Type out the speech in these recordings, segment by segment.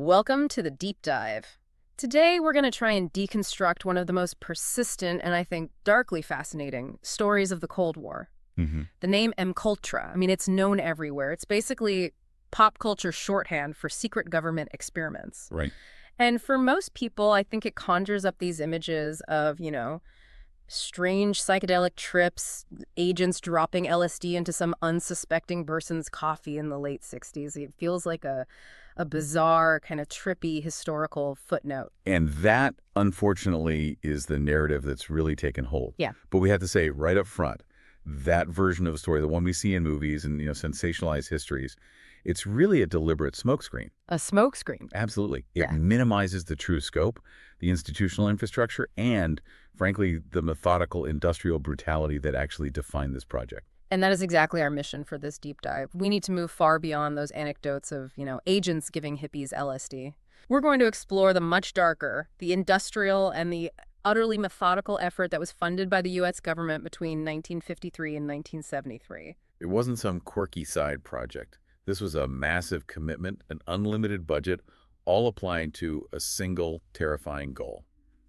Welcome to the deep dive. Today, we're going to try and deconstruct one of the most persistent and I think darkly fascinating stories of the Cold War. Hmm. The name MKUltra, it's known everywhere. It's basically pop culture shorthand for secret government experiments. Right. And for most people, I think it conjures up these images of, strange psychedelic trips, agents dropping LSD into some unsuspecting person's coffee in the late 60s. It feels like a bizarre, kind of trippy historical footnote. And that, unfortunately, is the narrative that's really taken hold. Yeah. But we have to say right up front, that version of the story, the one we see in movies and, sensationalized histories, it's really a deliberate smokescreen. A smokescreen. Absolutely. It Yeah. minimizes the true scope, the institutional infrastructure, and, frankly, the methodical industrial brutality that actually defined this project. And that is exactly our mission for this deep dive. We need to move far beyond those anecdotes of, agents giving hippies LSD. We're going to explore the much darker, the industrial and the utterly methodical effort that was funded by the U.S. government between 1953 and 1973. It wasn't some quirky side project. This was a massive commitment, an unlimited budget, all applying to a single terrifying goal: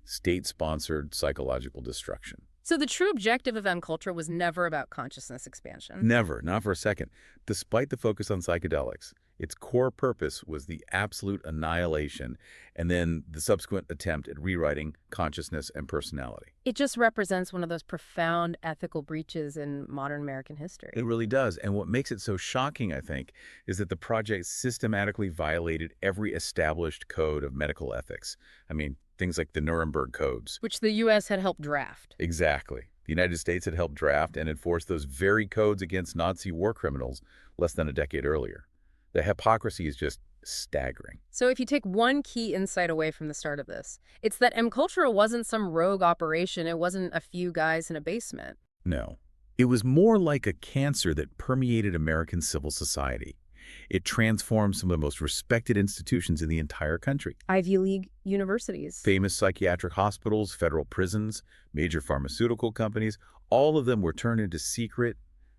state-sponsored psychological destruction. So the true objective of MKUltra was never about consciousness expansion. Never, not for a second. Despite the focus on psychedelics, its core purpose was the absolute annihilation and then the subsequent attempt at rewriting consciousness and personality. It just represents one of those profound ethical breaches in modern American history. It really does. And what makes it so shocking, I think, is that the project systematically violated every established code of medical ethics. Things like the Nuremberg codes. Which the U.S. had helped draft. Exactly. The United States had helped draft and enforce those very codes against Nazi war criminals less than a decade earlier. The hypocrisy is just staggering. So if you take one key insight away from the start of this, it's that MKUltra wasn't some rogue operation. It wasn't a few guys in a basement. No. It was more like a cancer that permeated American civil society. It transformed some of the most respected institutions in the entire country. Ivy League universities. Famous psychiatric hospitals, federal prisons, major pharmaceutical companies, all of them were turned into secret,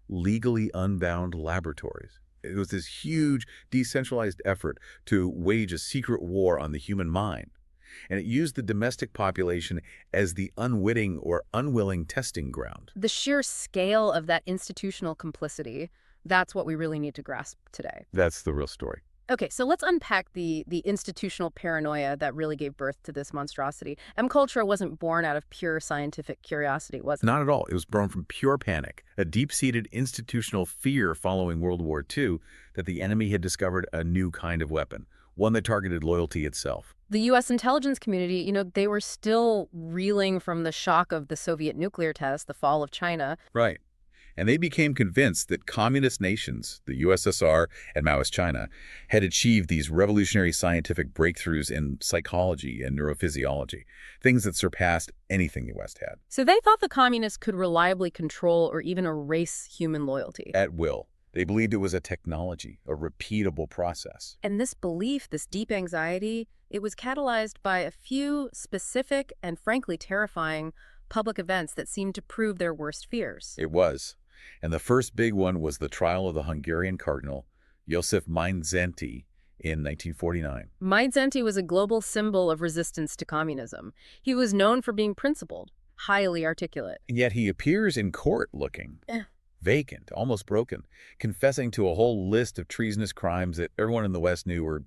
legally unbound laboratories. It was this huge, decentralized effort to wage a secret war on the human mind. And it used the domestic population as the unwitting or unwilling testing ground. The sheer scale of that institutional complicity, that's what we really need to grasp today. That's the real story. Okay, so let's unpack the institutional paranoia that really gave birth to this monstrosity. MKUltra wasn't born out of pure scientific curiosity, was it? Not at all. It was born from pure panic, a deep-seated institutional fear following World War II that the enemy had discovered a new kind of weapon, one that targeted loyalty itself. The U.S. intelligence community, they were still reeling from the shock of the Soviet nuclear test, the fall of China. Right. And they became convinced that communist nations, the USSR and Maoist China, had achieved these revolutionary scientific breakthroughs in psychology and neurophysiology, things that surpassed anything the West had. So they thought the communists could reliably control or even erase human loyalty. At will. They believed it was a technology, a repeatable process. And this belief, this deep anxiety, it was catalyzed by a few specific and frankly terrifying public events that seemed to prove their worst fears. It was. And the first big one was the trial of the Hungarian cardinal, Joseph Mindszenthy, in 1949. Mindszenthy was a global symbol of resistance to communism. He was known for being principled, highly articulate. And yet he appears in court looking vacant, almost broken, confessing to a whole list of treasonous crimes that everyone in the West knew were,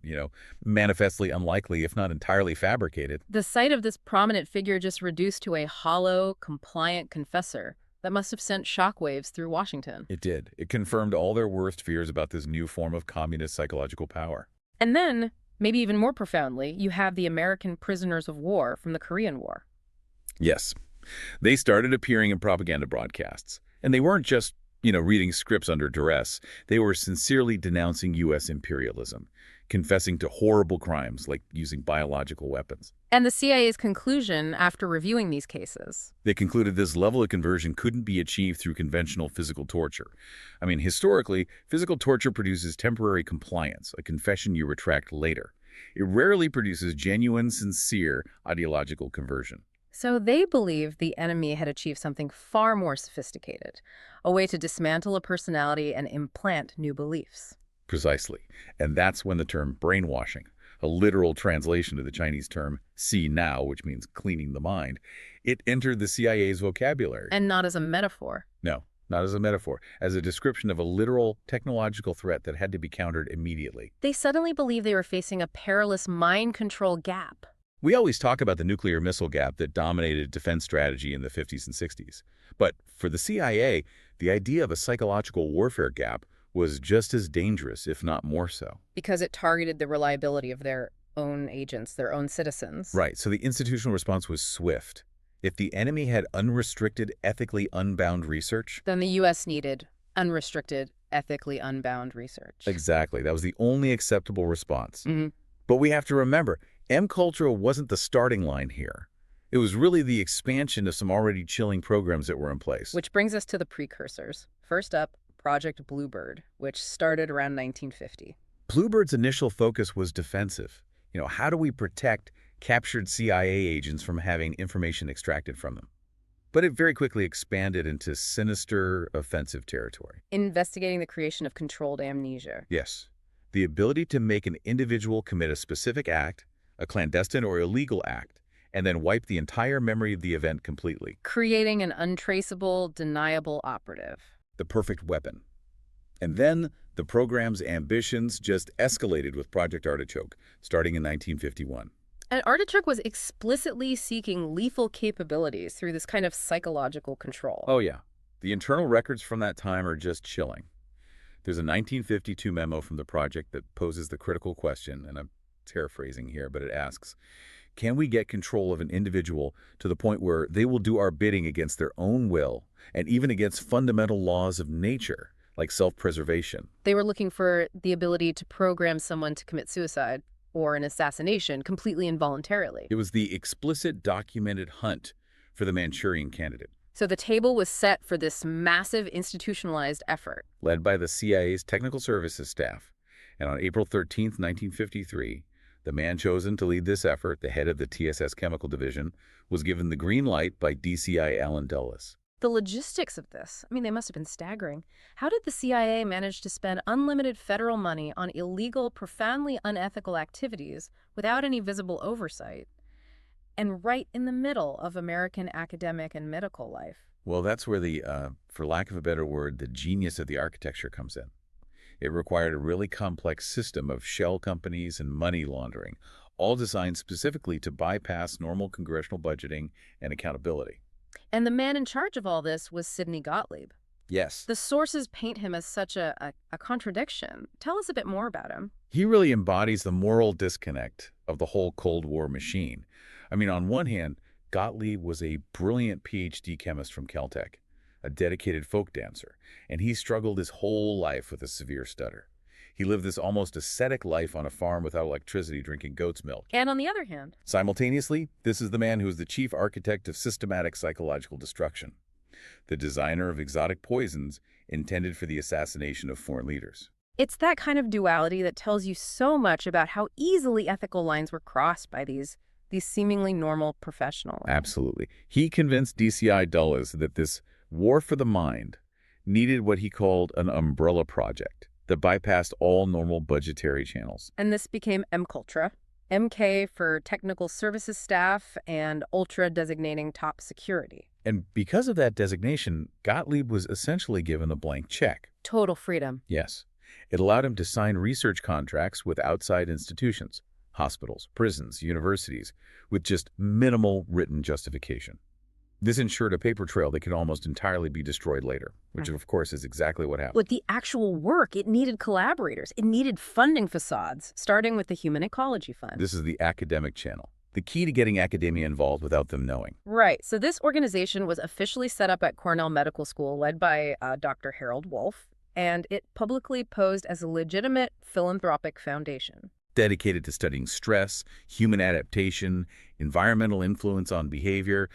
manifestly unlikely, if not entirely fabricated. The sight of this prominent figure just reduced to a hollow, compliant confessor that must have sent shockwaves through Washington. It did. It confirmed all their worst fears about this new form of communist psychological power. And then, maybe even more profoundly, you have the American prisoners of war from the Korean War. Yes. They started appearing in propaganda broadcasts. And they weren't just, reading scripts under duress. They were sincerely denouncing U.S. imperialism, confessing to horrible crimes like using biological weapons. And the CIA's conclusion after reviewing these cases? They concluded this level of conversion couldn't be achieved through conventional physical torture. Historically, physical torture produces temporary compliance, a confession you retract later. It rarely produces genuine, sincere ideological conversion. So they believed the enemy had achieved something far more sophisticated, a way to dismantle a personality and implant new beliefs. Precisely. And that's when the term brainwashing, a literal translation of the Chinese term "see now," which means cleaning the mind. It entered the CIA's vocabulary. And not as a metaphor. No, not as a metaphor, as a description of a literal technological threat that had to be countered immediately. They suddenly believed they were facing a perilous mind control gap. We always talk about the nuclear missile gap that dominated defense strategy in the 50s and 60s. But for the CIA, the idea of a psychological warfare gap was just as dangerous, if not more so. Because it targeted the reliability of their own agents, their own citizens. Right, so the institutional response was swift. If the enemy had unrestricted, ethically unbound research... Then the U.S. needed unrestricted, ethically unbound research. Exactly. That was the only acceptable response. Mm-hmm. But we have to remember, MKUltra wasn't the starting line here. It was really the expansion of some already chilling programs that were in place. Which brings us to the precursors. First up, Project Bluebird, which started around 1950. Bluebird's initial focus was defensive. How do we protect captured CIA agents from having information extracted from them? But it very quickly expanded into sinister, offensive territory. Investigating the creation of controlled amnesia. Yes. The ability to make an individual commit a specific act, a clandestine or illegal act, and then wipe the entire memory of the event completely. Creating an untraceable, deniable operative. The perfect weapon. And then the program's ambitions just escalated with Project Artichoke, starting in 1951. And Artichoke was explicitly seeking lethal capabilities through this kind of psychological control. Oh, yeah. The internal records from that time are just chilling. There's a 1952 memo from the project that poses the critical question, and I'm paraphrasing here, but it asks, can we get control of an individual to the point where they will do our bidding against their own will and even against fundamental laws of nature, like self-preservation? They were looking for the ability to program someone to commit suicide or an assassination completely involuntarily. It was the explicit documented hunt for the Manchurian candidate. So the table was set for this massive institutionalized effort. Led by the CIA's technical services staff. And on April 13, 1953, the man chosen to lead this effort, the head of the TSS Chemical Division, was given the green light by DCI Allen Dulles. The logistics of this, they must have been staggering. How did the CIA manage to spend unlimited federal money on illegal, profoundly unethical activities without any visible oversight? And right in the middle of American academic and medical life. Well, that's where the, for lack of a better word, the genius of the architecture comes in. It required a really complex system of shell companies and money laundering, all designed specifically to bypass normal congressional budgeting and accountability. And the man in charge of all this was Sidney Gottlieb. Yes. The sources paint him as such a contradiction. Tell us a bit more about him. He really embodies the moral disconnect of the whole Cold War machine. On one hand, Gottlieb was a brilliant PhD chemist from Caltech, a dedicated folk dancer, and he struggled his whole life with a severe stutter. He lived this almost ascetic life on a farm without electricity, drinking goat's milk. And on the other hand, simultaneously, this is the man who is the chief architect of systematic psychological destruction, the designer of exotic poisons intended for the assassination of foreign leaders. It's that kind of duality that tells you so much about how easily ethical lines were crossed by these seemingly normal professionals. Absolutely. He convinced DCI Dulles that this war for the mind needed what he called an umbrella project that bypassed all normal budgetary channels. And this became MKUltra, MK for technical services staff and Ultra designating top security. And because of that designation, Gottlieb was essentially given a blank check. Total freedom. Yes. It allowed him to sign research contracts with outside institutions, hospitals, prisons, universities, with just minimal written justification. This ensured a paper trail that could almost entirely be destroyed later, which of course is exactly what happened. With the actual work, it needed collaborators. It needed funding facades, starting with the Human Ecology Fund. This is the academic channel, the key to getting academia involved without them knowing. Right. So this organization was officially set up at Cornell Medical School, led by Dr. Harold Wolff, and it publicly posed as a legitimate philanthropic foundation. Dedicated to studying stress, human adaptation, environmental influence on behavior.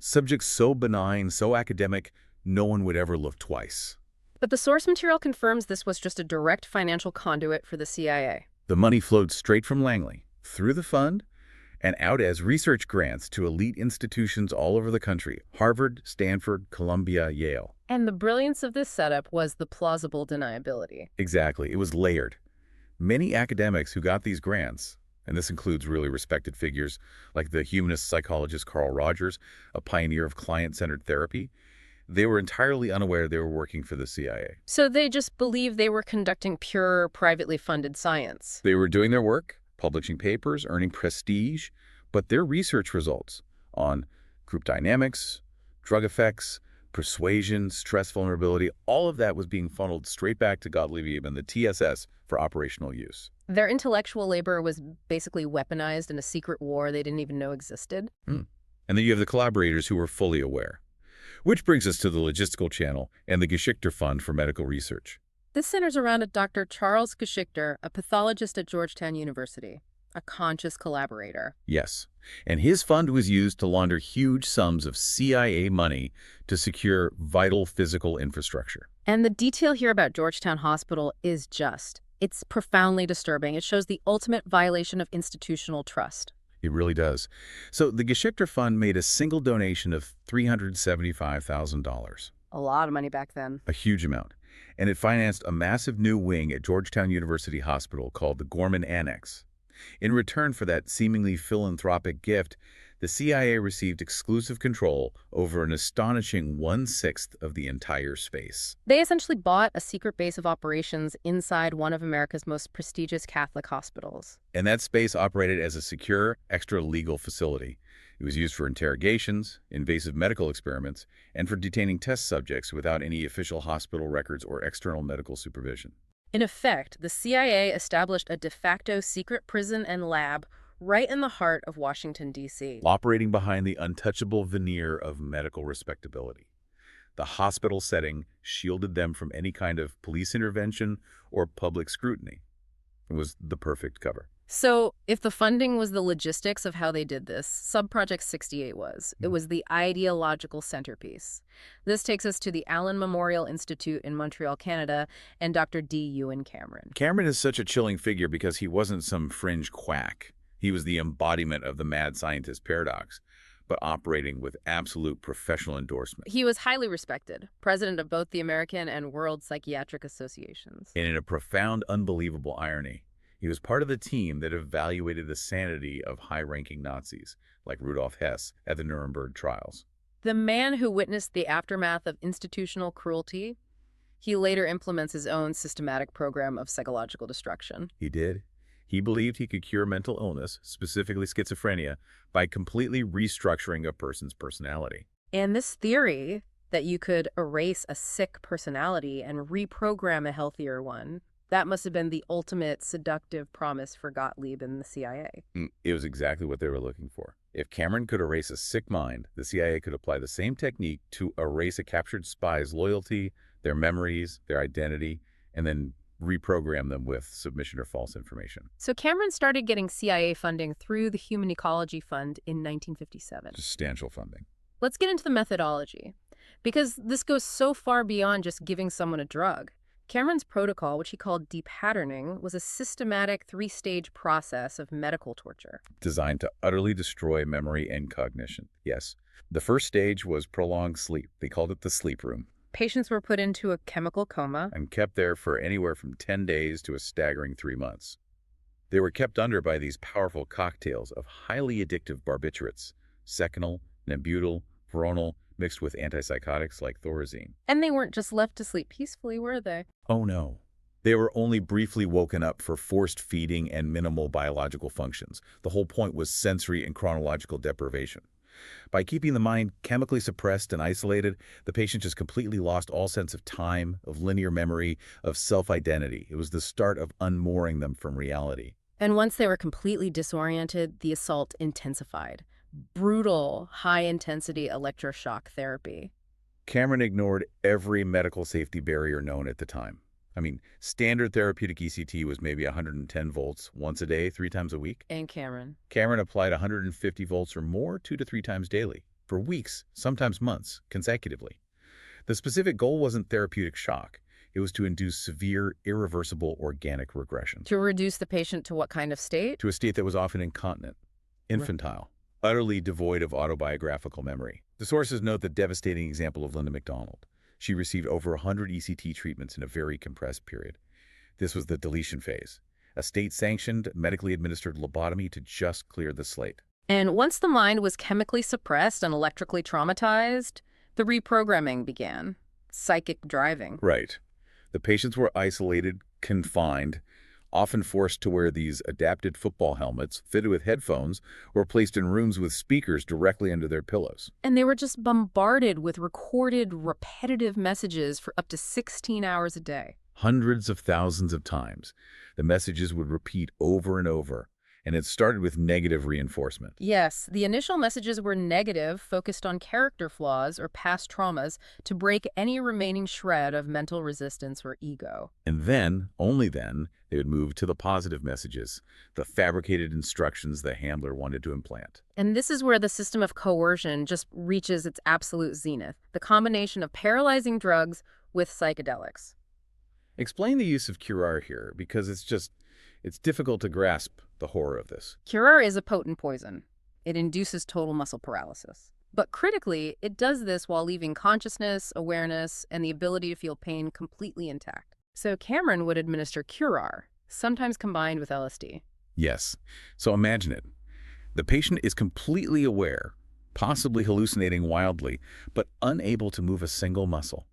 Subjects so benign, so academic, no one would ever look twice. But the source material confirms this was just a direct financial conduit for the CIA. The money flowed straight from Langley, through the fund, and out as research grants to elite institutions all over the country: Harvard, Stanford, Columbia, Yale. And the brilliance of this setup was the plausible deniability. Exactly. It was layered. Many academics who got these grants, and this includes really respected figures like the humanist psychologist Carl Rogers, a pioneer of client-centered therapy, they were entirely unaware they were working for the CIA. So they just believed they were conducting pure, privately funded science. They were doing their work, publishing papers, earning prestige, but their research results on group dynamics, drug effects, persuasion, stress vulnerability, all of that was being funneled straight back to Gottlieb and the TSS for operational use. Their intellectual labor was basically weaponized in a secret war they didn't even know existed. And then you have the collaborators who were fully aware. Which brings us to the logistical channel and the Geschichte Fund for medical research. This centers around a Dr. Charles Geschichte, a pathologist at Georgetown University, a conscious collaborator. Yes, and his fund was used to launder huge sums of CIA money to secure vital physical infrastructure. And the detail here about Georgetown Hospital is it's profoundly disturbing. It shows the ultimate violation of institutional trust. It really does. So the Geschichte Fund made a single donation of $375,000. A lot of money back then. A huge amount. And it financed a massive new wing at Georgetown University Hospital called the Gorman Annex. In return for that seemingly philanthropic gift, the CIA received exclusive control over an astonishing 1/6 of the entire space. They essentially bought a secret base of operations inside one of America's most prestigious Catholic hospitals. And that space operated as a secure, extra-legal facility. It was used for interrogations, invasive medical experiments, and for detaining test subjects without any official hospital records or external medical supervision. In effect, the CIA established a de facto secret prison and lab right in the heart of Washington, D.C. Operating behind the untouchable veneer of medical respectability. The hospital setting shielded them from any kind of police intervention or public scrutiny. It was the perfect cover. So, if the funding was the logistics of how they did this, Subproject 68 was. It was the ideological centerpiece. This takes us to the Allen Memorial Institute in Montreal, Canada, and Dr. D. Ewan Cameron. Cameron is such a chilling figure because he wasn't some fringe quack. He was the embodiment of the mad scientist paradox, but operating with absolute professional endorsement. He was highly respected, president of both the American and World Psychiatric Associations. And in a profound, unbelievable irony, he was part of the team that evaluated the sanity of high-ranking Nazis, like Rudolf Hess, at the Nuremberg trials. The man who witnessed the aftermath of institutional cruelty, he later implements his own systematic program of psychological destruction. He did. He believed he could cure mental illness, specifically schizophrenia, by completely restructuring a person's personality. And this theory that you could erase a sick personality and reprogram a healthier one, that must have been the ultimate seductive promise for Gottlieb and the CIA. It was exactly what they were looking for. If Cameron could erase a sick mind, the CIA could apply the same technique to erase a captured spy's loyalty, their memories, their identity, and then reprogram them with submission or false information. So Cameron started getting CIA funding through the Human Ecology Fund in 1957. Substantial funding. Let's get into the methodology, because this goes so far beyond just giving someone a drug. Cameron's protocol, which he called depatterning, was a systematic 3-stage process of medical torture. Designed to utterly destroy memory and cognition. Yes. The first stage was prolonged sleep. They called it the sleep room. Patients were put into a chemical coma And kept there for anywhere from 10 days to a staggering 3 months. They were kept under by these powerful cocktails of highly addictive barbiturates, seconal, nembutal, veronal, mixed with antipsychotics like thorazine. And they weren't just left to sleep peacefully, were they? Oh no. They were only briefly woken up for forced feeding and minimal biological functions. The whole point was sensory and chronological deprivation. By keeping the mind chemically suppressed and isolated, the patient just completely lost all sense of time, of linear memory, of self-identity. It was the start of unmooring them from reality. And once they were completely disoriented, the assault intensified. Brutal, high-intensity electroshock therapy. Cameron ignored every medical safety barrier known at the time. I mean, standard therapeutic ECT was maybe 110 volts once a day, 3 times a week. And Cameron Applied 150 volts or more 2 to 3 times daily, for weeks, sometimes months, consecutively. The specific goal wasn't therapeutic shock. It was to induce severe, irreversible organic regression. To reduce the patient to what kind of state? To a state that was often incontinent, infantile, utterly devoid of autobiographical memory. The sources note the devastating example of Linda McDonald. She received over 100 ECT treatments in a very compressed period. This was the deletion phase. a state-sanctioned, medically administered lobotomy to just clear the slate. And once the mind was chemically suppressed and electrically traumatized, the reprogramming began. Psychic driving. Right. The patients were isolated, confined, often forced to wear these adapted football helmets fitted with headphones or placed in rooms with speakers directly under their pillows. And they were just bombarded with recorded, repetitive messages for up to 16 hours a day. Hundreds of thousands of times. The messages would repeat over and over, and it started with negative reinforcement. Yes, the initial messages were negative, focused on character flaws or past traumas to break any remaining shred of mental resistance or ego. And then, only then, they would move to the positive messages, the fabricated instructions the handler wanted to implant. And this is where the system of coercion just reaches its absolute zenith, the combination of paralyzing drugs with psychedelics. Explain the use of curare here, because it's difficult to grasp the horror of this. Curare is a potent poison. It induces total muscle paralysis. But critically, it does this while leaving consciousness, awareness, and the ability to feel pain completely intact. So Cameron would administer curare, sometimes combined with LSD. Yes. So imagine it. The patient is completely aware, possibly hallucinating wildly, but unable to move a single muscle.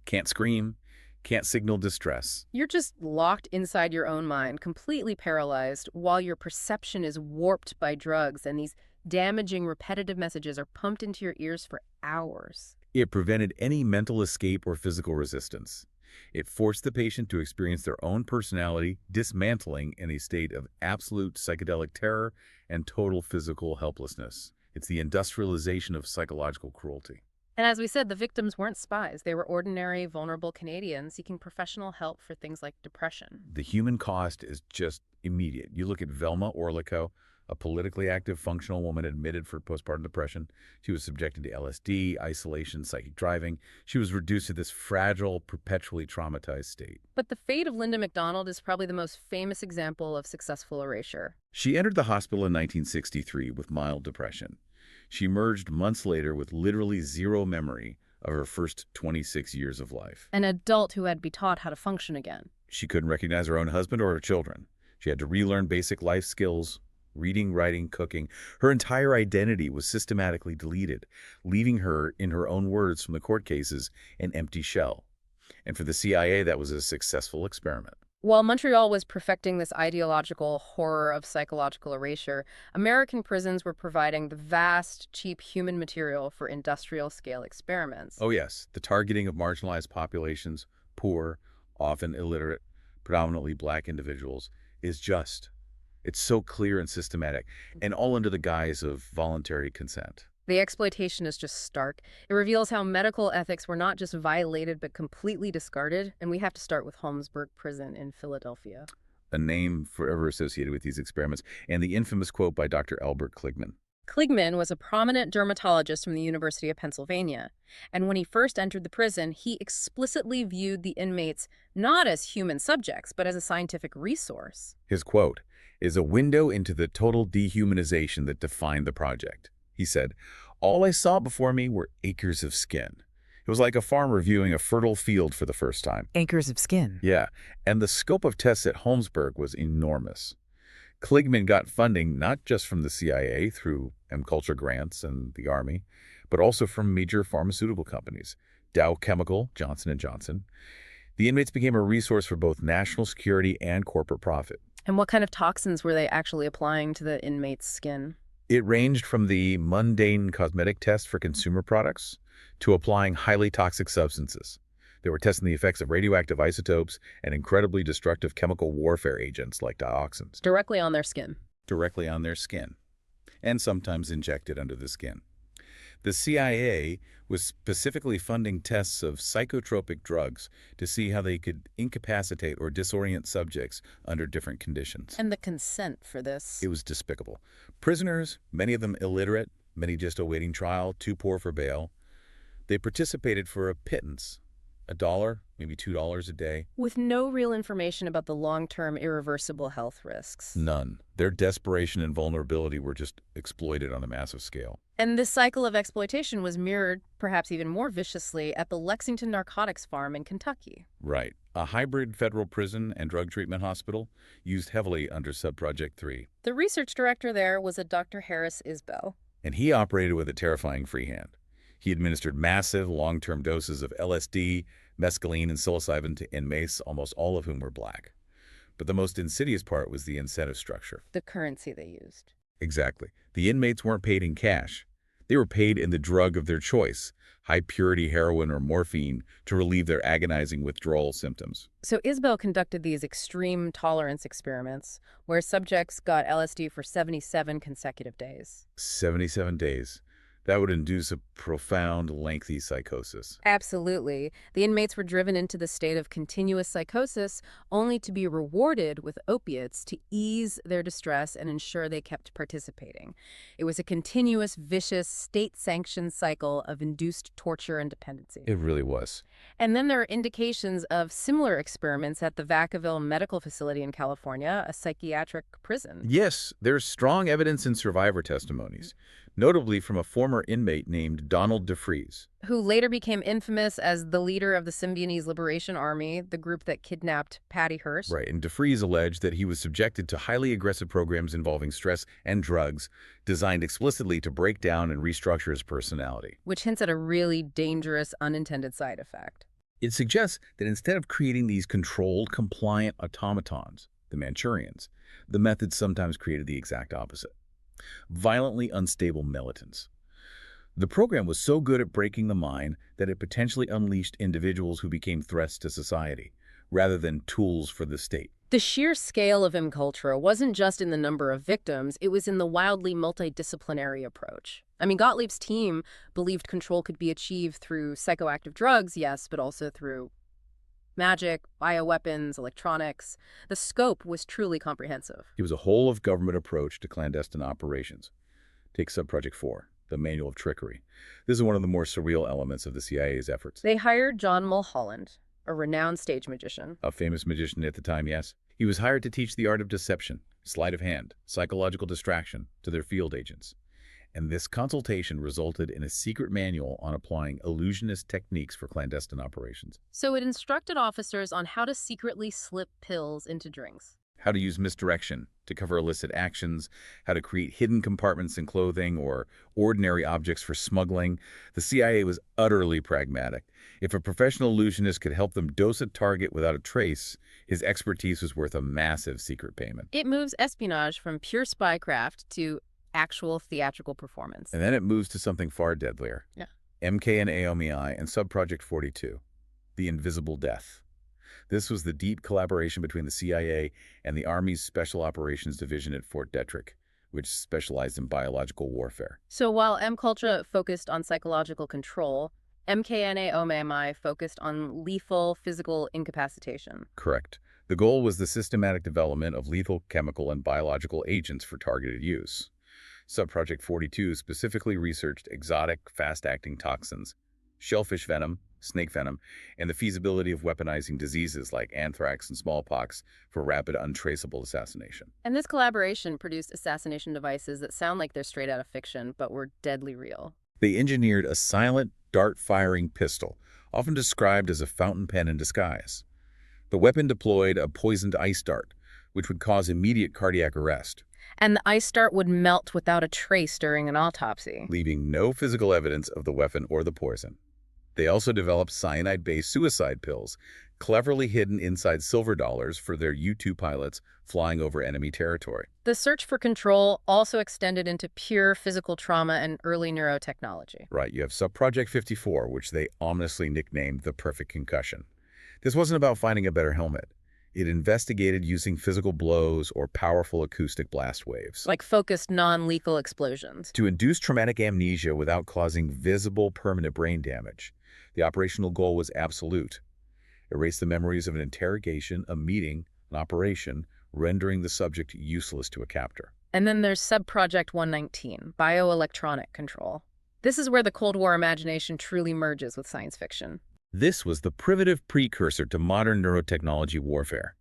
Can't scream, can't signal distress. You're just locked inside your own mind, completely paralyzed, while your perception is warped by drugs, and these damaging, repetitive messages are pumped into your ears for hours. It prevented any mental escape or physical resistance. It forced the patient to experience their own personality dismantling in a state of absolute psychedelic terror and total physical helplessness. It's the industrialization of psychological cruelty. And as we said, the victims weren't spies. They were ordinary, vulnerable Canadians seeking professional help for things like depression. The human cost is just immediate. You look at Velma Orlico, a politically active, functional woman admitted for postpartum depression. She was subjected to LSD, isolation, psychic driving. She was reduced to this fragile, perpetually traumatized state. But the fate of Linda McDonald is probably the most famous example of successful erasure. She entered the hospital in 1963 with mild depression. She emerged months later with literally zero memory of her first 26 years of life. An adult who had to be taught how to function again. She couldn't recognize her own husband or her children. She had to relearn basic life skills, reading, writing, cooking. Her entire identity was systematically deleted, leaving her, in her own words from the court cases, an empty shell. And for the CIA, that was a successful experiment. While Montreal was perfecting this ideological horror of psychological erasure, American prisons were providing the vast, cheap human material for industrial-scale experiments. Oh yes, the targeting of marginalized populations, poor, often illiterate, predominantly black individuals, is just. It's so clear and systematic, and all under the guise of voluntary consent. The exploitation is just stark. It reveals how medical ethics were not just violated but completely discarded, and we have to start with Holmesburg Prison in Philadelphia. A name forever associated with these experiments, and the infamous quote by Dr. Albert Kligman. Kligman was a prominent dermatologist from the University of Pennsylvania, and when he first entered the prison, he explicitly viewed the inmates not as human subjects, but as a scientific resource. His quote is a window into the total dehumanization that defined the project. He said, "All I saw before me were acres of skin." It was like a farmer viewing a fertile field for the first time. Acres of skin. Yeah, and the scope of tests at Holmesburg was enormous. Kligman got funding not just from the CIA through MKUltra grants and the Army, but also from major pharmaceutical companies, Dow Chemical, Johnson & Johnson. The inmates became a resource for both national security and corporate profit. And what kind of toxins were they actually applying to the inmates' skin? It ranged from the mundane cosmetic test for consumer products to applying highly toxic substances. They were testing the effects of radioactive isotopes and incredibly destructive chemical warfare agents like dioxins. Directly on their skin. Directly on their skin, and sometimes injected under the skin. The CIA was specifically funding tests of psychotropic drugs to see how they could incapacitate or disorient subjects under different conditions. And the consent for this. It was despicable. Prisoners, many of them illiterate, many just awaiting trial, too poor for bail, they participated for a pittance, $1, maybe $2 a day. With no real information about the long-term irreversible health risks. None. Their desperation and vulnerability were just exploited on a massive scale. And this cycle of exploitation was mirrored, perhaps even more viciously, at the Lexington Narcotics Farm in Kentucky. Right. A hybrid federal prison and drug treatment hospital used heavily under Subproject 3. The research director there was a Dr. Harris Isbell. And he operated with a terrifying free hand. He administered massive, long-term doses of LSD, mescaline, and psilocybin to inmates, almost all of whom were black. But the most insidious part was the incentive structure. The currency they used. Exactly. The inmates weren't paid in cash. They were paid in the drug of their choice, high-purity heroin or morphine, to relieve their agonizing withdrawal symptoms. So Isbell conducted these extreme tolerance experiments where subjects got LSD for 77 consecutive days. 77 days. That would induce a profound, lengthy psychosis. Absolutely. The inmates were driven into the state of continuous psychosis only to be rewarded with opiates to ease their distress and ensure they kept participating. It was a continuous, vicious, state-sanctioned cycle of induced torture and dependency. It really was. And then there are indications of similar experiments at the Vacaville Medical Facility in California, a psychiatric prison. Yes, there's strong evidence in survivor testimonies, notably from a former inmate named Donald DeFries. Who later became infamous as the leader of the Symbionese Liberation Army, the group that kidnapped Patty Hearst. Right, and DeFries alleged that he was subjected to highly aggressive programs involving stress and drugs, designed explicitly to break down and restructure his personality. Which hints at a really dangerous unintended side effect. It suggests that instead of creating these controlled, compliant automatons, the Manchurians, the method sometimes created the exact opposite. Violently unstable militants. The program was so good at breaking the mind that it potentially unleashed individuals who became threats to society, rather than tools for the state. The sheer scale of MKUltra wasn't just in the number of victims, it was in the wildly multidisciplinary approach. I mean, Gottlieb's team believed control could be achieved through psychoactive drugs, yes, but also through magic, bioweapons, electronics. The scope was truly comprehensive. It was a whole-of-government approach to clandestine operations. Take Subproject 4, the Manual of Trickery. This is one of the more surreal elements of the CIA's efforts. They hired John Mulholland, a renowned stage magician. A famous magician at the time, yes. He was hired to teach the art of deception, sleight of hand, psychological distraction to their field agents. And this consultation resulted in a secret manual on applying illusionist techniques for clandestine operations. So it instructed officers on how to secretly slip pills into drinks. How to use misdirection to cover illicit actions, how to create hidden compartments in clothing or ordinary objects for smuggling. The CIA was utterly pragmatic. If a professional illusionist could help them dose a target without a trace, his expertise was worth a massive secret payment. It moves espionage from pure spycraft to actual theatrical performance. And then it moves to something far deadlier. Yeah. MKUltra and Subproject 42, the Invisible Death. This was the deep collaboration between the CIA and the Army's Special Operations Division at Fort Detrick, which specialized in biological warfare. So while MKUltra focused on psychological control, MKUltra focused on lethal physical incapacitation. Correct. The goal was the systematic development of lethal chemical and biological agents for targeted use. Subproject 42 specifically researched exotic, fast-acting toxins, shellfish venom, snake venom, and the feasibility of weaponizing diseases like anthrax and smallpox for rapid, untraceable assassination. And this collaboration produced assassination devices that sound like they're straight out of fiction, but were deadly real. They engineered a silent, dart-firing pistol, often described as a fountain pen in disguise. The weapon deployed a poisoned ice dart, which would cause immediate cardiac arrest. And the ice dart would melt without a trace during an autopsy, leaving no physical evidence of the weapon or the poison. They also developed cyanide-based suicide pills, cleverly hidden inside silver dollars for their U-2 pilots flying over enemy territory. The search for control also extended into pure physical trauma and early neurotechnology. Right, you have Subproject 54, which they ominously nicknamed the perfect concussion. This wasn't about finding a better helmet. It investigated using physical blows or powerful acoustic blast waves. Like focused, non-lethal explosions. To induce traumatic amnesia without causing visible, permanent brain damage. The operational goal was absolute. Erase the memories of an interrogation, a meeting, an operation, rendering the subject useless to a captor. And then there's Subproject 119, bioelectronic control. This is where the Cold War imagination truly merges with science fiction. This was the primitive precursor to modern neurotechnology warfare.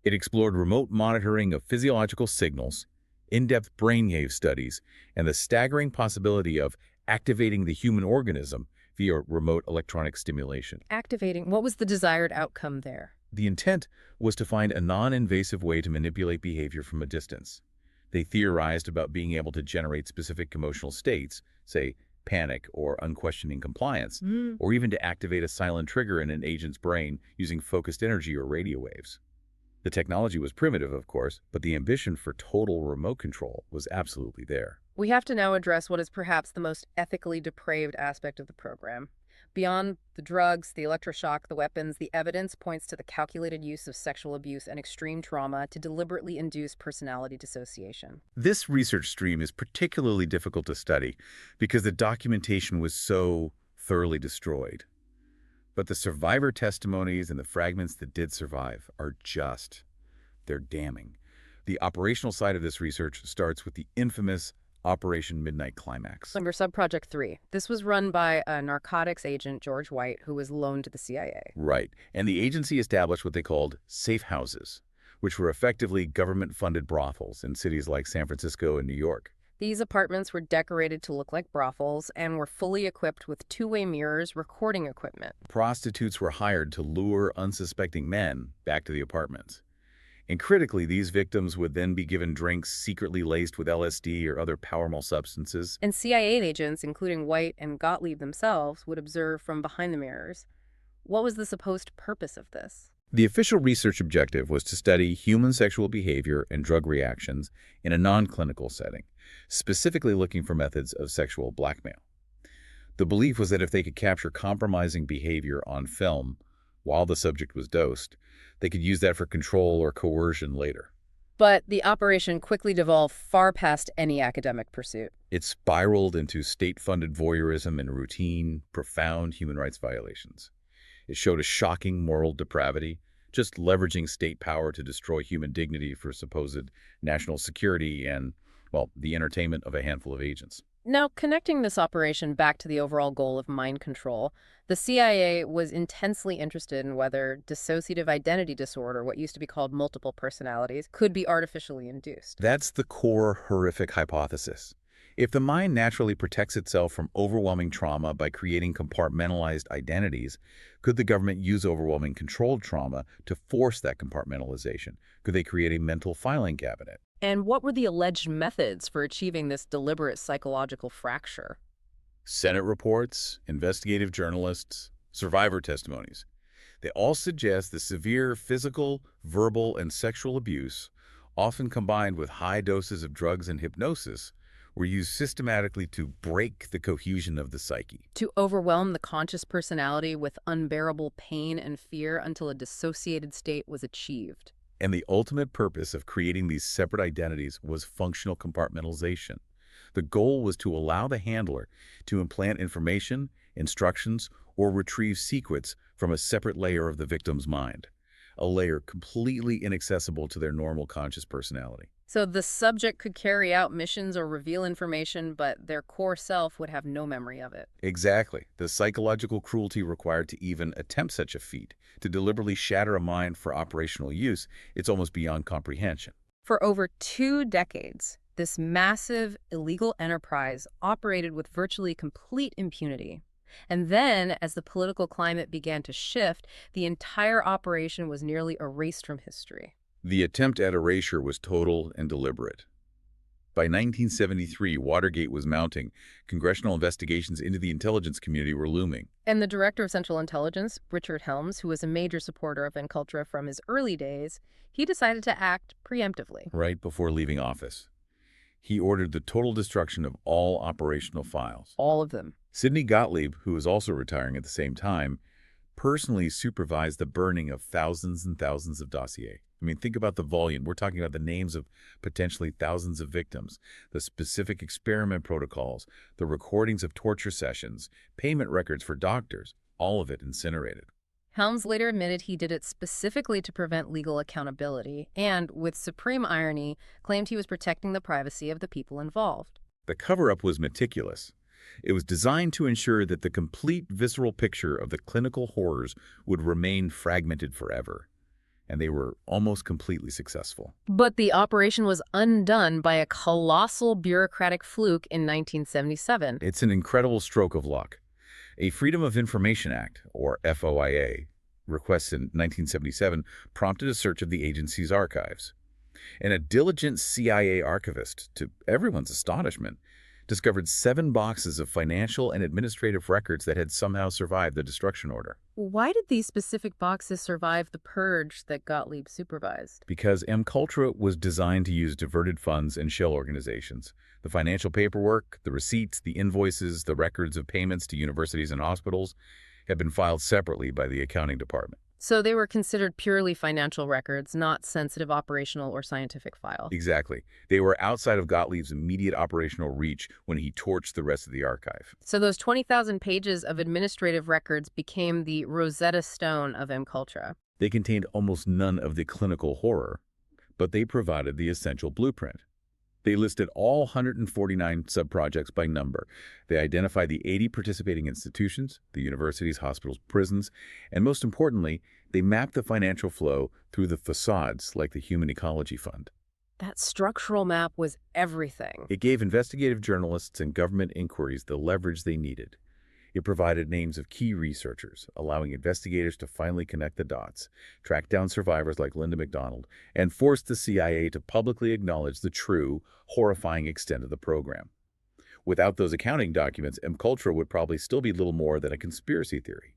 It explored remote monitoring of physiological signals, in-depth brainwave studies, and the staggering possibility of activating the human organism via remote electronic stimulation. Activating. What was the desired outcome there? The intent was to find a non-invasive way to manipulate behavior from a distance. They theorized about being able to generate specific emotional states, say panic or unquestioning compliance, or even to activate a silent trigger in an agent's brain using focused energy or radio waves. The technology was primitive, of course, but the ambition for total remote control was absolutely there. We have to now address what is perhaps the most ethically depraved aspect of the program. Beyond the drugs, the electroshock, the weapons, the evidence points to the calculated use of sexual abuse and extreme trauma to deliberately induce personality dissociation. This research stream is particularly difficult to study because the documentation was so thoroughly destroyed. But the survivor testimonies and the fragments that did survive are they're damning. The operational side of this research starts with the infamous Operation Midnight Climax. Under Subproject 3, this was run by a narcotics agent, George White, who was loaned to the CIA. Right. And the agency established what they called safe houses, which were effectively government-funded brothels in cities like San Francisco and New York. These apartments were decorated to look like brothels and were fully equipped with two-way mirrors, recording equipment. Prostitutes were hired to lure unsuspecting men back to the apartments. And critically, these victims would then be given drinks secretly laced with LSD or other powerful substances. And CIA agents, including White and Gottlieb themselves, would observe from behind the mirrors. What was the supposed purpose of this? The official research objective was to study human sexual behavior and drug reactions in a non-clinical setting, specifically looking for methods of sexual blackmail. The belief was that if they could capture compromising behavior on film while the subject was dosed, they could use that for control or coercion later. But the operation quickly devolved far past any academic pursuit. It spiraled into state-funded voyeurism and routine, profound human rights violations. It showed a shocking moral depravity, just leveraging state power to destroy human dignity for supposed national security and, well, the entertainment of a handful of agents. Now, connecting this operation back to the overall goal of mind control, the CIA was intensely interested in whether dissociative identity disorder, what used to be called multiple personalities, could be artificially induced. That's the core horrific hypothesis. If the mind naturally protects itself from overwhelming trauma by creating compartmentalized identities, could the government use overwhelming controlled trauma to force that compartmentalization? Could they create a mental filing cabinet? And what were the alleged methods for achieving this deliberate psychological fracture? Senate reports, investigative journalists, survivor testimonies. They all suggest the severe physical, verbal, and sexual abuse, often combined with high doses of drugs and hypnosis, were used systematically to break the cohesion of the psyche. To overwhelm the conscious personality with unbearable pain and fear until a dissociated state was achieved. And the ultimate purpose of creating these separate identities was functional compartmentalization. The goal was to allow the handler to implant information, instructions, or retrieve secrets from a separate layer of the victim's mind, a layer completely inaccessible to their normal conscious personality. So the subject could carry out missions or reveal information, but their core self would have no memory of it. Exactly. The psychological cruelty required to even attempt such a feat, to deliberately shatter a mind for operational use, it's almost beyond comprehension. For over 2 decades, this massive illegal enterprise operated with virtually complete impunity. And then, as the political climate began to shift, the entire operation was nearly erased from history. The attempt at erasure was total and deliberate. By 1973, Watergate was mounting. Congressional investigations into the intelligence community were looming. And the director of Central Intelligence, Richard Helms, who was a major supporter of MKUltra from his early days, he decided to act preemptively. Right before leaving office, he ordered the total destruction of all operational files. All of them. Sidney Gottlieb, who was also retiring at the same time, personally supervised the burning of thousands and thousands of dossiers. I mean, think about the volume. We're talking about the names of potentially thousands of victims, the specific experiment protocols, the recordings of torture sessions, payment records for doctors, all of it incinerated. Helms later admitted he did it specifically to prevent legal accountability and, with supreme irony, claimed he was protecting the privacy of the people involved. The cover-up was meticulous. It was designed to ensure that the complete visceral picture of the clinical horrors would remain fragmented forever. And they were almost completely successful. But the operation was undone by a colossal bureaucratic fluke in 1977. It's an incredible stroke of luck. A Freedom of Information Act, or FOIA, request in 1977 prompted a search of the agency's archives. And a diligent CIA archivist, to everyone's astonishment, discovered 7 boxes of financial and administrative records that had somehow survived the destruction order. Why did these specific boxes survive the purge that Gottlieb supervised? Because MKUltra was designed to use diverted funds and shell organizations. The financial paperwork, the receipts, the invoices, the records of payments to universities and hospitals had been filed separately by the accounting department. So they were considered purely financial records, not sensitive operational or scientific files. Exactly. They were outside of Gottlieb's immediate operational reach when he torched the rest of the archive. So those 20,000 pages of administrative records became the Rosetta Stone of MKUltra. They contained almost none of the clinical horror, but they provided the essential blueprint. They listed all 149 subprojects by number. They identified the 80 participating institutions, the universities, hospitals, prisons, and most importantly, they mapped the financial flow through the facades like the Human Ecology Fund. That structural map was everything. It gave investigative journalists and government inquiries the leverage they needed. It provided names of key researchers, allowing investigators to finally connect the dots, track down survivors like Linda McDonald, and forced the CIA to publicly acknowledge the true, horrifying extent of the program. Without those accounting documents, MKUltra would probably still be little more than a conspiracy theory.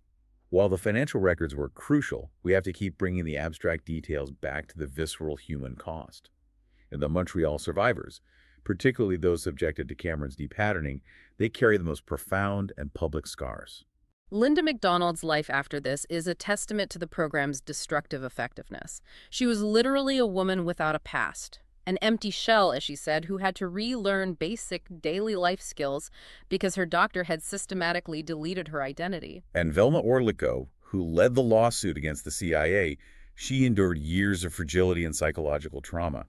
While the financial records were crucial, we have to keep bringing the abstract details back to the visceral human cost. And the Montreal survivors, particularly those subjected to Cameron's depatterning, they carry the most profound and public scars. Linda McDonald's life after this is a testament to the program's destructive effectiveness. She was literally a woman without a past, an empty shell, as she said, who had to relearn basic daily life skills because her doctor had systematically deleted her identity. And Velma Orlico, who led the lawsuit against the CIA, she endured years of fragility and psychological trauma.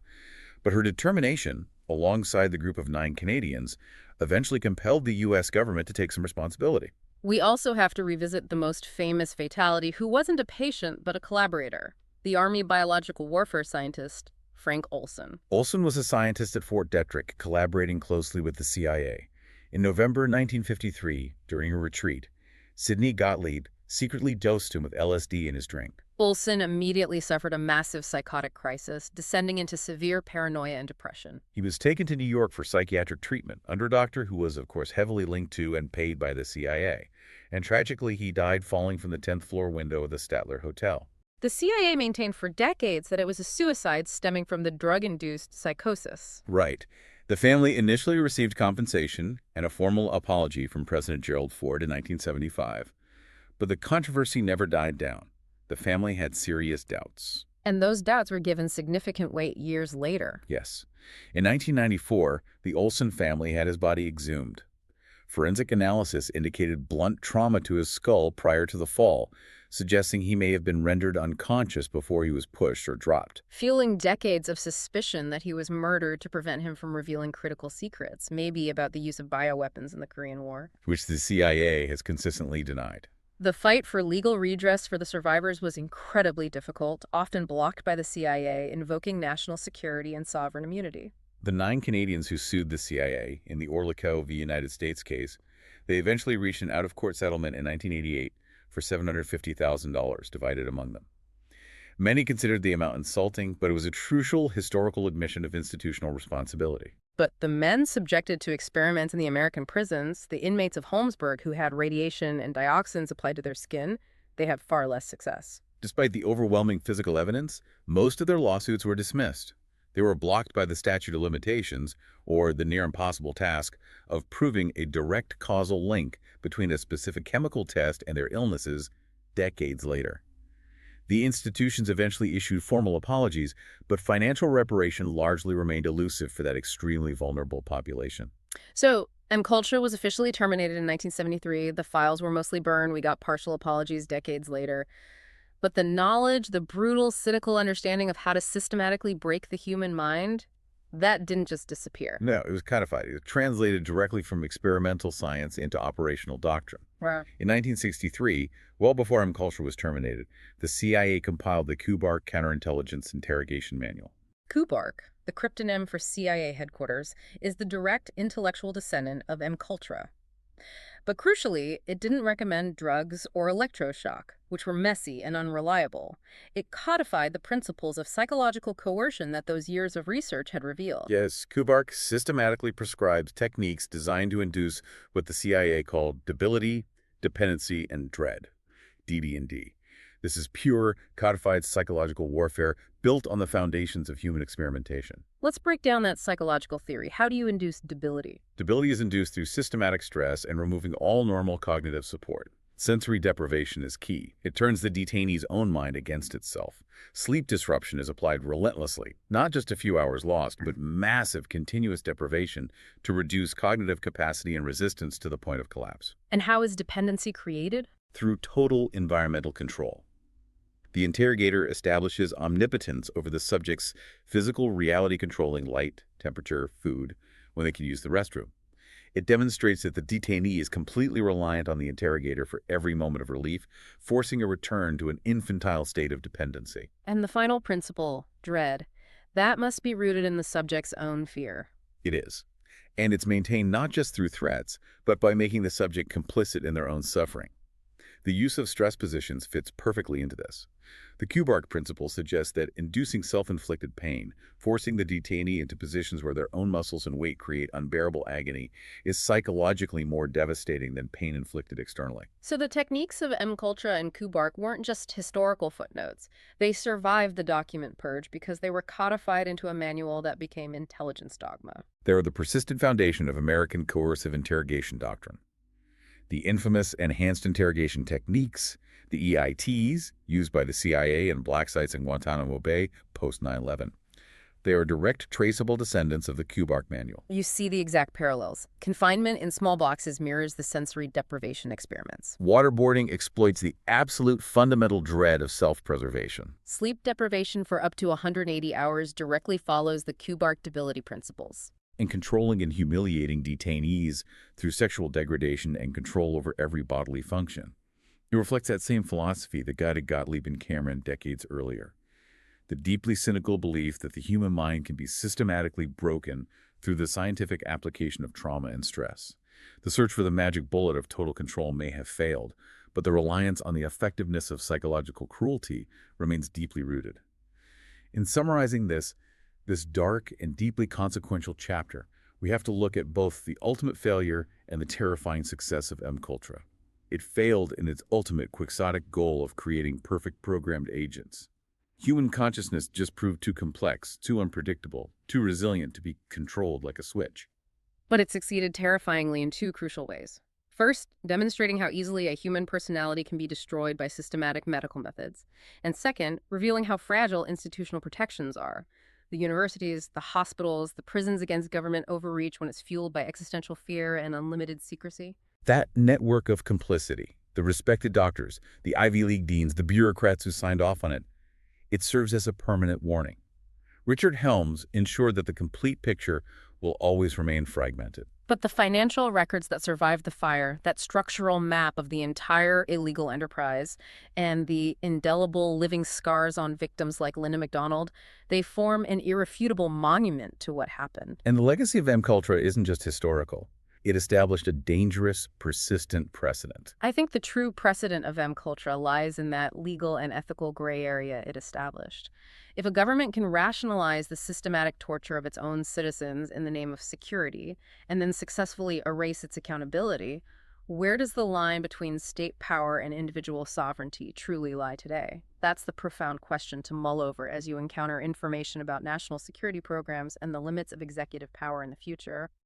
But her determination, alongside the group of 9 Canadians, eventually compelled the U.S. government to take some responsibility. We also have to revisit the most famous fatality, who wasn't a patient but a collaborator, the Army biological warfare scientist, Frank Olson. Olson was a scientist at Fort Detrick, collaborating closely with the CIA. In November 1953, during a retreat, Sidney Gottlieb secretly dosed him with LSD in his drink. Olson immediately suffered a massive psychotic crisis, descending into severe paranoia and depression. He was taken to New York for psychiatric treatment under a doctor who was, of course, heavily linked to and paid by the CIA. And tragically, he died falling from the 10th floor window of the Statler Hotel. The CIA maintained for decades that it was a suicide stemming from the drug-induced psychosis. Right. The family initially received compensation and a formal apology from President Gerald Ford in 1975. But the controversy never died down. The family had serious doubts. And those doubts were given significant weight years later. Yes. In 1994, the Olson family had his body exhumed. Forensic analysis indicated blunt trauma to his skull prior to the fall, suggesting he may have been rendered unconscious before he was pushed or dropped. Fueling decades of suspicion that he was murdered to prevent him from revealing critical secrets, maybe about the use of bioweapons in the Korean War. Which the CIA has consistently denied. The fight for legal redress for the survivors was incredibly difficult, often blocked by the CIA, invoking national security and sovereign immunity. The 9 Canadians who sued the CIA in the Orlico v. United States case, they eventually reached an out-of-court settlement in 1988 for $750,000 divided among them. Many considered the amount insulting, but it was a crucial historical admission of institutional responsibility. But the men subjected to experiments in the American prisons, the inmates of Holmesburg who had radiation and dioxins applied to their skin, they had far less success. Despite the overwhelming physical evidence, most of their lawsuits were dismissed. They were blocked by the statute of limitations, or the near-impossible task of proving a direct causal link between a specific chemical test and their illnesses decades later. The institutions eventually issued formal apologies, but financial reparation largely remained elusive for that extremely vulnerable population. So, MKUltra was officially terminated in 1973. The files were mostly burned. We got partial apologies decades later. But the knowledge, the brutal, cynical understanding of how to systematically break the human mind, That didn't just disappear. No, it was codified. It was translated directly from experimental science into operational doctrine. Wow. In 1963, well before MKUltra was terminated, the CIA compiled the Kubark Counterintelligence Interrogation Manual. KUBARK, the cryptonym for CIA headquarters, is the direct intellectual descendant of MKUltra. But crucially, it didn't recommend drugs or electroshock, which were messy and unreliable. It codified the principles of psychological coercion that those years of research had revealed. Yes, Kubark systematically prescribed techniques designed to induce what the CIA called debility, dependency, and dread, DD&D. This is pure, codified psychological warfare built on the foundations of human experimentation. Let's break down that psychological theory. How do you induce debility? Debility is induced through systematic stress and removing all normal cognitive support. Sensory deprivation is key. It turns the detainee's own mind against itself. Sleep disruption is applied relentlessly, not just a few hours lost, but massive continuous deprivation to reduce cognitive capacity and resistance to the point of collapse. And how is dependency created? Through total environmental control. The interrogator establishes omnipotence over the subject's physical reality, controlling light, temperature, food, when they can use the restroom. It demonstrates that the detainee is completely reliant on the interrogator for every moment of relief, forcing a return to an infantile state of dependency. And the final principle, dread, that must be rooted in the subject's own fear. It is. And it's maintained not just through threats, but by making the subject complicit in their own suffering. The use of stress positions fits perfectly into this. The Kubark principle suggests that inducing self-inflicted pain, forcing the detainee into positions where their own muscles and weight create unbearable agony, is psychologically more devastating than pain inflicted externally. So the techniques of MKUltra and KUBARK weren't just historical footnotes. They survived the document purge because they were codified into a manual that became intelligence dogma. They are the persistent foundation of American coercive interrogation doctrine. The infamous enhanced interrogation techniques, the EITs, used by the CIA in black sites in Guantanamo Bay post 9/11. They are direct traceable descendants of the Kubark Manual. You see the exact parallels. Confinement in small boxes mirrors the sensory deprivation experiments. Waterboarding exploits the absolute fundamental dread of self-preservation. Sleep deprivation for up to 180 hours directly follows the KUBARK debility principles. And controlling and humiliating detainees through sexual degradation and control over every bodily function. It reflects that same philosophy that guided Gottlieb and Cameron decades earlier. The deeply cynical belief that the human mind can be systematically broken through the scientific application of trauma and stress. The search for the magic bullet of total control may have failed, but the reliance on the effectiveness of psychological cruelty remains deeply rooted. In summarizing this dark and deeply consequential chapter, we have to look at both the ultimate failure and the terrifying success of MKUltra. It failed in its ultimate quixotic goal of creating perfect programmed agents. Human consciousness just proved too complex, too unpredictable, too resilient to be controlled like a switch. But it succeeded terrifyingly in two crucial ways. First, demonstrating how easily a human personality can be destroyed by systematic medical methods. And second, revealing how fragile institutional protections are. The universities, the hospitals, the prisons against government overreach when it's fueled by existential fear and unlimited secrecy. That network of complicity, the respected doctors, the Ivy League deans, the bureaucrats who signed off on it, it serves as a permanent warning. Richard Helms ensured that the complete picture will always remain fragmented. But the financial records that survived the fire, that structural map of the entire illegal enterprise, and the indelible living scars on victims like Linda McDonald, they form an irrefutable monument to what happened. And the legacy of MKUltra isn't just historical. It established a dangerous, persistent precedent. I think the true precedent of MKUltra lies in that legal and ethical gray area it established. If a government can rationalize the systematic torture of its own citizens in the name of security and then successfully erase its accountability, where does the line between state power and individual sovereignty truly lie today? That's the profound question to mull over as you encounter information about national security programs and the limits of executive power in the future.